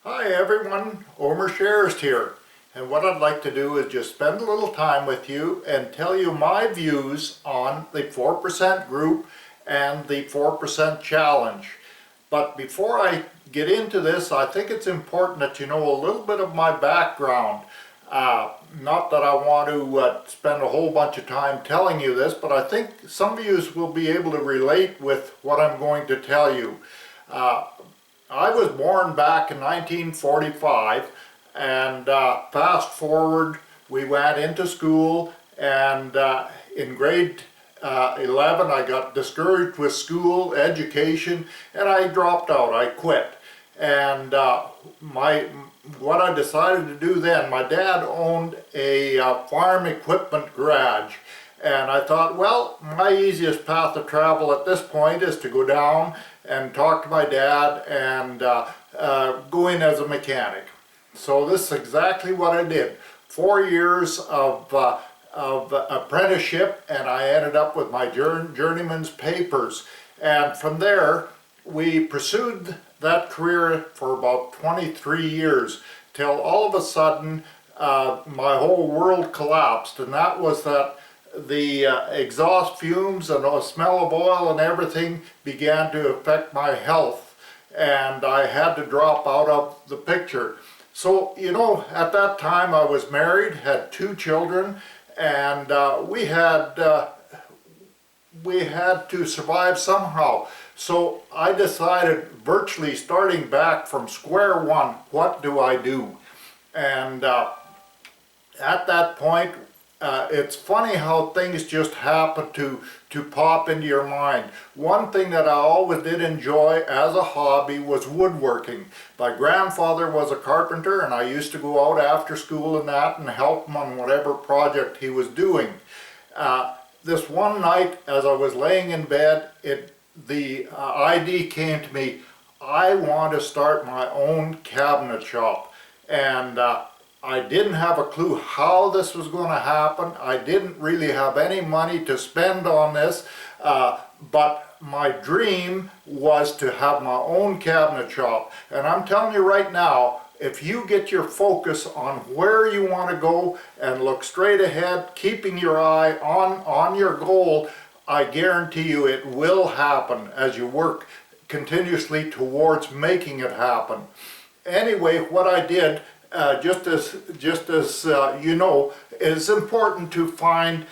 Hi everyone, Omer Sherst here, and what I'd like to do is just spend a little time with you and tell you my views on the 4% group and the 4% challenge. But before I get into this, I think it's important that you know a little bit of my background. Not that I want to spend a whole bunch of time telling you this, but I think some of you will be able to relate with what I'm going to tell you. I was born back in 1945, and fast forward, we went into school, and in grade 11 I got discouraged with school, education, and I dropped out, I quit. And what I decided to do then, my dad owned a farm equipment garage. And I thought, well, my easiest path of travel at this point is to go down and talk to my dad and go in as a mechanic. So this is exactly what I did. 4 years of apprenticeship, and I ended up with my journeyman's papers. And from there, we pursued that career for about 23 years, till all of a sudden my whole world collapsed, and that was that the exhaust fumes and the smell of oil and everything began to affect my health, and I had to drop out of the picture. So, you know, at that time I was married, had 2 children, and we had to survive somehow. So I decided, virtually starting back from square one, what do I do? And at that point, it's funny how things just happen to pop into your mind. One thing that I always did enjoy as a hobby was woodworking. My grandfather was a carpenter, and I used to go out after school and that and help him on whatever project he was doing. This one night, as I was laying in bed, the idea came to me, I want to start my own cabinet shop. And I didn't have a clue how this was going to happen. I didn't really have any money to spend on this, but my dream was to have my own cabinet shop. And I'm telling you right now, if you get your focus on where you want to go and look straight ahead, keeping your eye on your goal, I guarantee you it will happen as you work continuously towards making it happen. Anyway, what I did, just as you know, it's important to find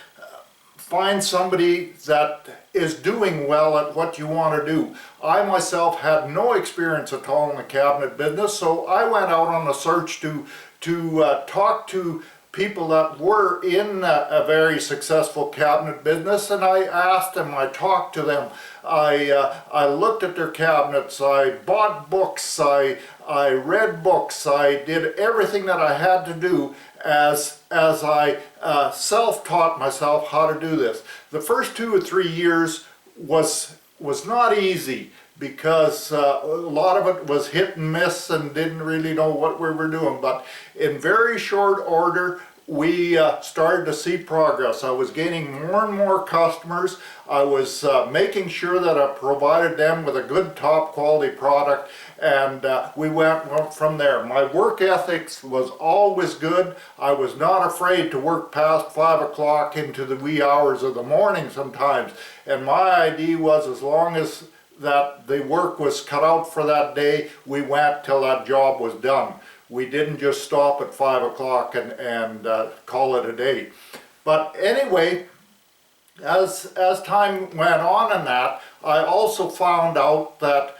somebody that is doing well at what you want to do. I myself had no experience at all in the cabinet business, so I went out on a search to talk to people that were in a very successful cabinet business, and I asked them, I talked to them, I looked at their cabinets, I bought books, I read books, I did everything that I had to do as I self-taught myself how to do this. The first 2 or 3 years was not easy, because a lot of it was hit and miss and didn't really know what we were doing. But in very short order, we started to see progress. I was gaining more and more customers. I was making sure that I provided them with a good top quality product, and we went from there. My work ethics was always good. I was not afraid to work past 5 o'clock into the wee hours of the morning sometimes, and my idea was, as long as that the work was cut out for that day, we went till that job was done. We didn't just stop at 5 o'clock and call it a day. But anyway, as time went on in that, I also found out that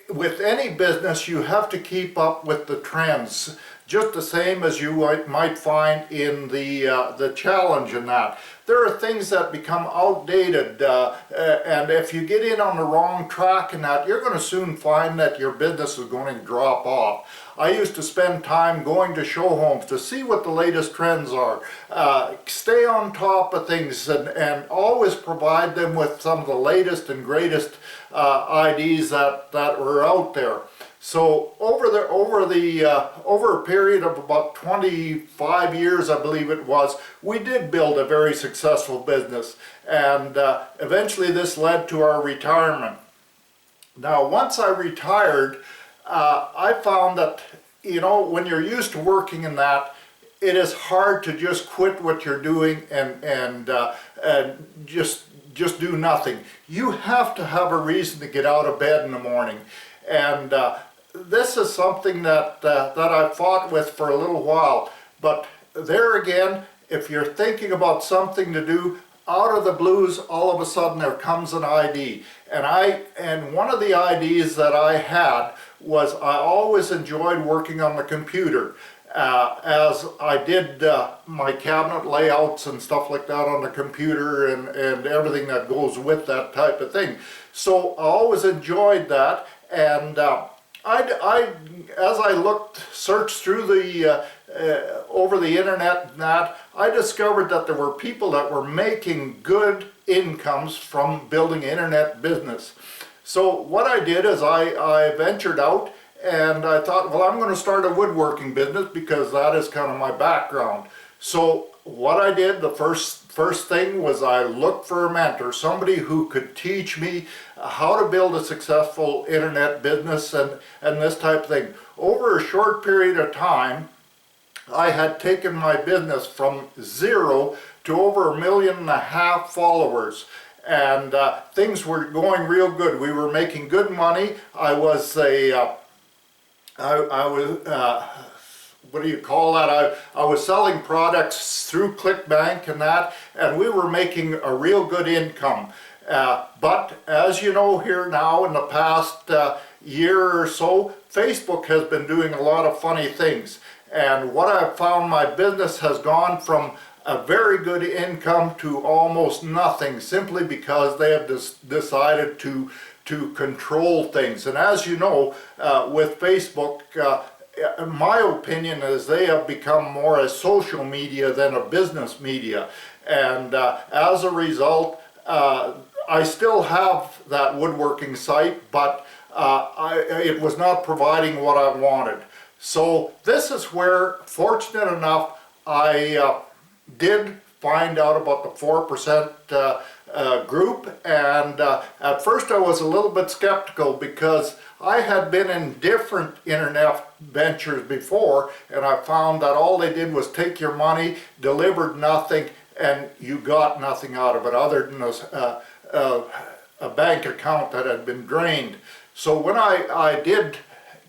with any business you have to keep up with the trends, just the same as you might find in the challenge in that. There are things that become outdated, and if you get in on the wrong track in that, you're going to soon find that your business is going to drop off. I used to spend time going to show homes to see what the latest trends are, stay on top of things, and always provide them with some of the latest and greatest ideas that were out there. So over a period of about 25 years, I believe it was, we did build a very successful business, and eventually this led to our retirement. Now, once I retired, I found that you know, when you're used to working in that, it is hard to just quit what you're doing and just do nothing. You have to have a reason to get out of bed in the morning. And this is something that I fought with for a little while. But there again, if you're thinking about something to do, out of the blues, all of a sudden there comes an idea. And one of the ideas that I had was I always enjoyed working on the computer. As I did my cabinet layouts and stuff like that on the computer and everything that goes with that type of thing. So I always enjoyed that, and as I searched through the over the internet and that, I discovered that there were people that were making good incomes from building internet business. So what I did is I ventured out, and I thought, well, I'm going to start a woodworking business because that is kind of my background. So what I did, the first thing was I looked for a mentor, somebody who could teach me how to build a successful internet business and this type of thing. Over a short period of time, I had taken my business from 0 to over 1.5 million followers. And things were going real good. We were making good money. I was what do you call that? I was selling products through ClickBank and that, and we were making a real good income. But as you know, here now in the past year or so, Facebook has been doing a lot of funny things. And what I've found, my business has gone from a very good income to almost nothing, simply because they have decided to control things. And as you know, with Facebook, my opinion is they have become more a social media than a business media. And as a result, I still have that woodworking site, but it was not providing what I wanted. So this is where, fortunate enough, I did find out about the 4% group, and at first I was a little bit skeptical because I had been in different internet ventures before, and I found that all they did was take your money, delivered nothing, and you got nothing out of it other than a bank account that had been drained. So when I did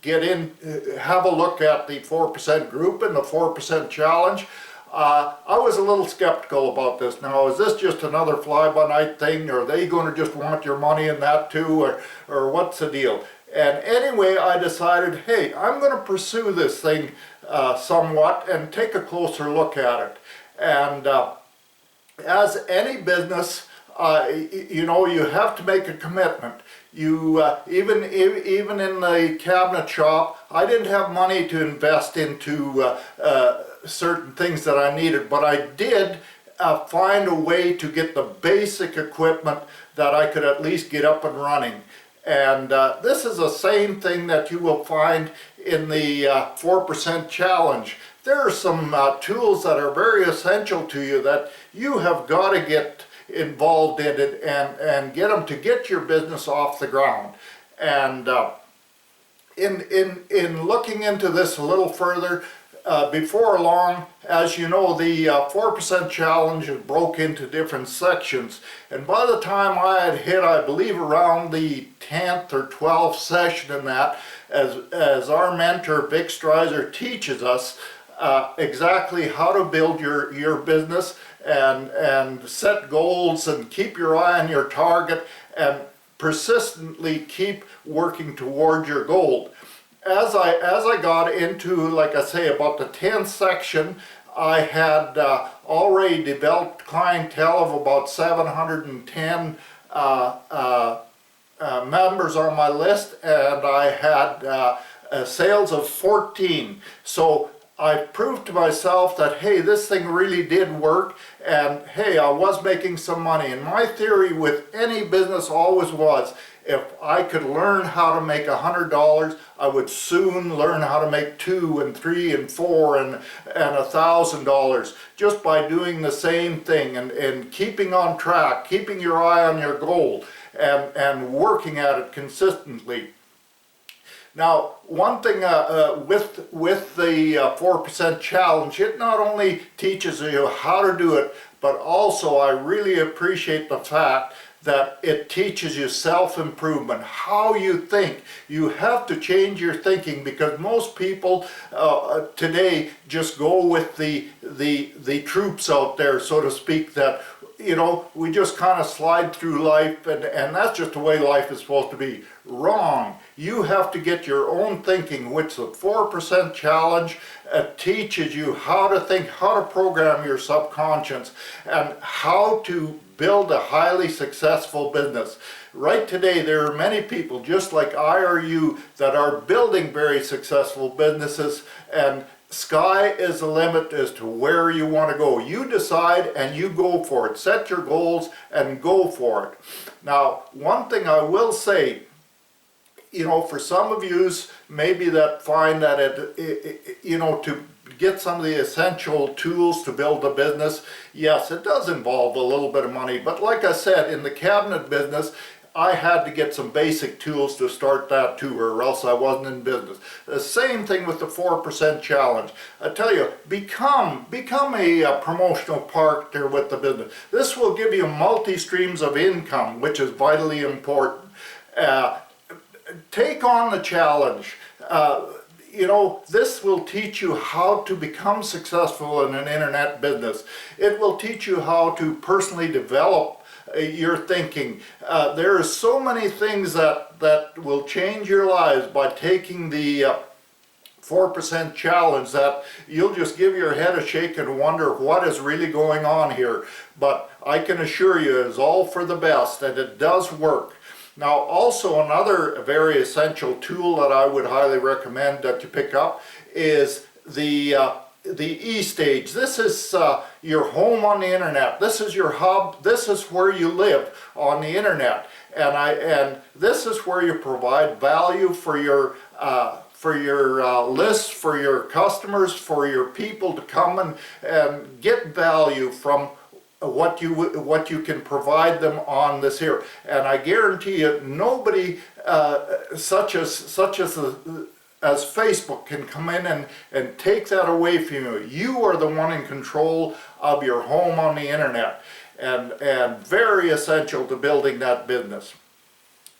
get in, have a look at the 4% group and the 4% challenge, I was a little skeptical about this. Now, is this just another fly-by-night thing? Are they going to just want your money in that too? Or what's the deal? And anyway, I decided, hey, I'm going to pursue this thing somewhat and take a closer look at it. And as any business, you know, you have to make a commitment. You even in the cabinet shop, I didn't have money to invest into certain things that I needed, but I did find a way to get the basic equipment that I could at least get up and running. And this is the same thing that you will find in the 4% challenge. There are some tools that are very essential to you that you have got to get involved in it and get them to get your business off the ground. And in looking into this a little further, before long, as you know, the 4% challenge is broke into different sections, and by the time I had hit, I believe, around the 10th or 12th session in that, as our mentor Vic Streiser teaches us exactly how to build your business and set goals and keep your eye on your target and persistently keep working toward your goal. As I got into, like I say, about the 10th section, I had already developed clientele of about 710 members on my list, and I had sales of 14. So I proved to myself that, hey, this thing really did work, and hey, I was making some money. And my theory with any business always was, if I could learn how to make $100, I would soon learn how to make $2 and $3 and $4 and $1,000 just by doing the same thing and keeping on track, keeping your eye on your goal and working at it consistently. Now, one thing with the 4% challenge, it not only teaches you how to do it, but also I really appreciate the fact that it teaches you self-improvement, how you think. You have to change your thinking, because most people today just go with the troops out there, so to speak, that, you know, we just kind of slide through life, and that's just the way life is supposed to be. Wrong. You have to get your own thinking, which the 4% challenge teaches you how to think, how to program your subconscious, and how to build a highly successful business. Right today, there are many people, just like I or you, that are building very successful businesses, and sky is the limit as to where you want to go. You decide and you go for it. Set your goals and go for it. Now, one thing I will say, you know, for some of yous maybe that find that you know, to get some of the essential tools to build a business, yes, it does involve a little bit of money. But like I said, in the cabinet business, I had to get some basic tools to start that too, or else I wasn't in business. The same thing with the 4% challenge. I tell you, become a promotional partner with the business. This will give you multi-streams of income, which is vitally important. Take on the challenge. You know, this will teach you how to become successful in an internet business. It will teach you how to personally develop your thinking. There are so many things that will change your lives by taking the 4% challenge, that you'll just give your head a shake and wonder what is really going on here. But I can assure you it's all for the best, and it does work. Now, also another very essential tool that I would highly recommend that you pick up is the eStage. This is your home on the internet. This is your hub. This is where you live on the internet, and this is where you provide value for your lists, for your customers, for your people to come and get value from what you can provide them on this here. And I guarantee you, nobody such as Facebook can come in and take that away from you. You are the one in control of your home on the internet, and very essential to building that business.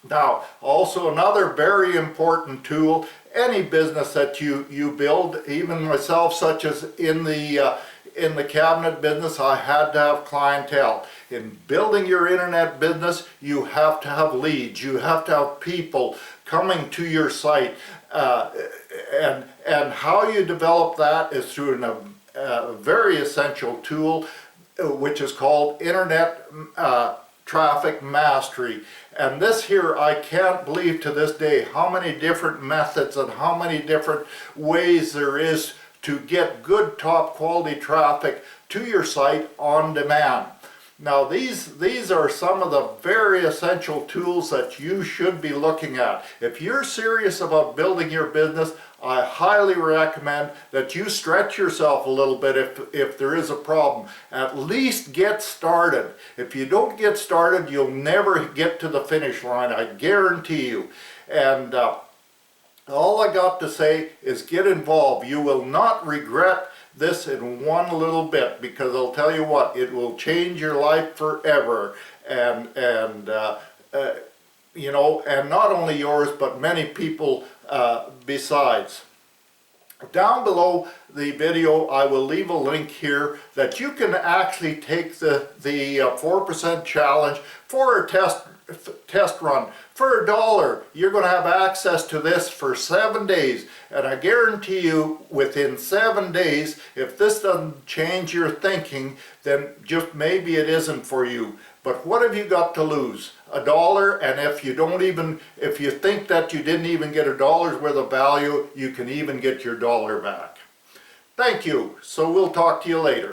Now, also another very important tool, any business that you build, even myself, such as in the cabinet business, I had to have clientele. In building your internet business, you have to have leads. You have to have people coming to your site. And how you develop that is through a very essential tool, which is called Internet Traffic Mastery. And this here, I can't believe to this day how many different methods and how many different ways there is to get good top quality traffic to your site on demand. Now these are some of the very essential tools that you should be looking at. If you're serious about building your business, I highly recommend that you stretch yourself a little bit if there is a problem. At least get started. If you don't get started, you'll never get to the finish line, I guarantee you. And all I got to say is get involved. You will not regret this in one little bit, because I'll tell you what, it will change your life forever, and you know, and not only yours but many people besides. Down below the video I will leave a link here that you can actually take the 4% challenge for a test run. For $1, you're going to have access to this for 7 days, and I guarantee you within 7 days, if this doesn't change your thinking, then just maybe it isn't for you. But what have you got to lose? $1, and if you think that you didn't even get $1 worth of value, you can even get your dollar back. Thank you. So we'll talk to you later.